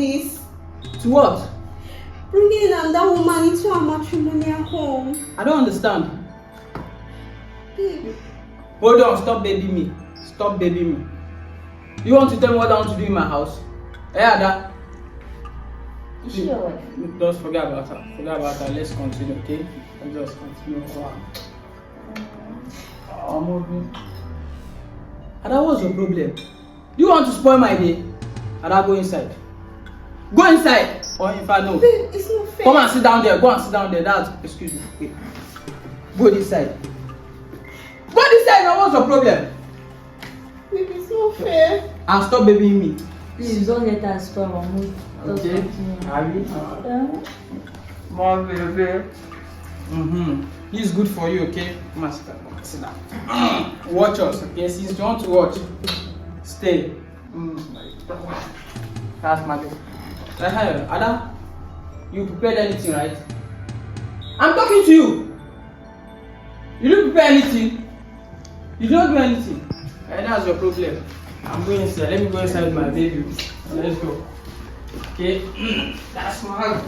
this? To what? Bringing another woman into our matrimonial home. I don't understand. Babe. Hold on, stop babying me. Stop babying me. You want to tell me what I want to do in my house? Hey, Ada. Is she your wife? Just forget about her. Forget about her. Let's continue, okay? Let's just continue. Wow. I'm moving. Ada, what's your problem? You want to spoil my day? Ada, go inside. Go inside! Or if I know. Babe, it's not fair. Come and sit down there. Go and sit down there. That's, excuse me. Okay. Go this side. Go this side now. What's your problem? Babe, it's not fair. And stop babying me. Please don't let us spoil our mood. Okay. Are you? More baby. This is good for you, okay? Come and sit down. Sit down. Watch us, okay? Since you want to watch, stay. That's my baby. Ada, you prepared anything, right? I'm talking to you. You didn't prepare anything. You don't do anything. And that's your problem. I'm going inside. Let me go inside with my baby. Let's go. Okay? That's my.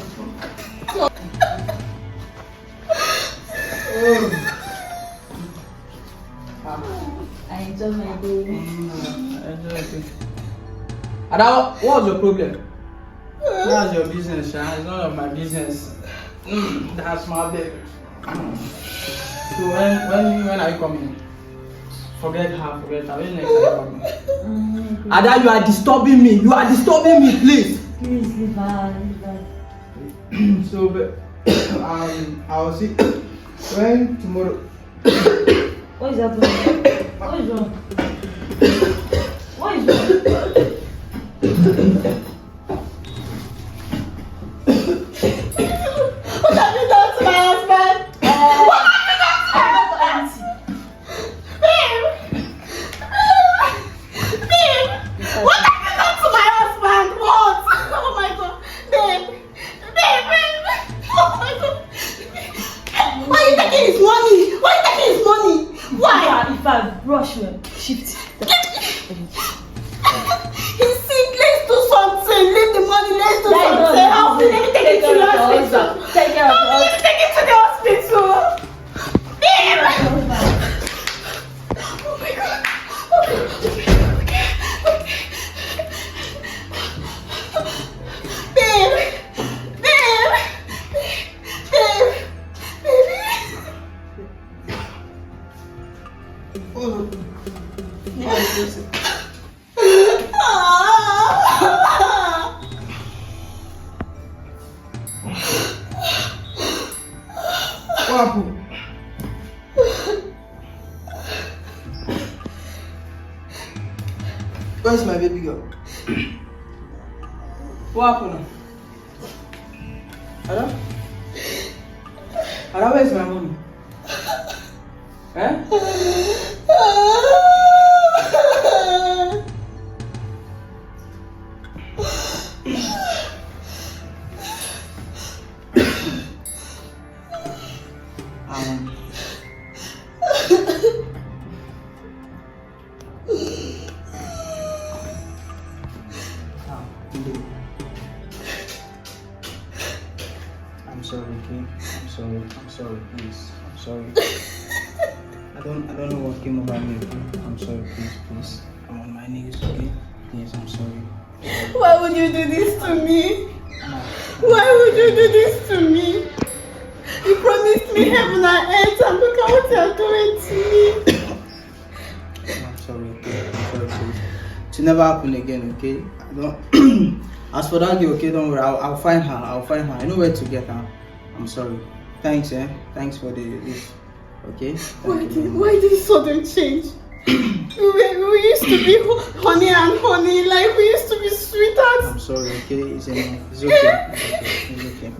I enjoy my day. Ada, what was your problem? That's your business, Sha. It's none of my business. That's my baby. So when are you coming? Forget her. When next are you coming? Ada, you are disturbing me. Please. Please leave her. So, I'll see when tomorrow. What is happening? What is wrong? What is wrong? What have you done to my husband? What have you done to my husband? Babe! Babe! What have you done to my husband? What? Oh my god. Babe! Babe! Oh my god. Why are you taking his money? Why? If I brush you, shift. He's sick. Let's do something. Leave the money. Let's do something. Help me. Let me take it to the hospital. Take care of Let me take it to the hospital. Babe! Oh my god. Okay. Babe! What happened? Where's my baby girl? What happened? Ada, where's my mommy? I'm sorry, okay? I'm sorry, please. I'm sorry. I don't know what came over me, okay? I'm sorry, please. I'm on my knees, okay? Please, I'm sorry. Why would you do this to me? Why would you do this to me? You promised me heaven and earth, and look at what you're doing to me. I'm sorry, okay? I'm sorry, please. It will never happen again, okay? I don't. As for that girl, okay, don't worry. I'll find her. I know where to get her. I'm sorry. Thanks, Thanks for this. Okay? Why this sudden change? we used to be honey and honey, like we used to be sweethearts. I'm sorry, okay? It's okay. It's okay.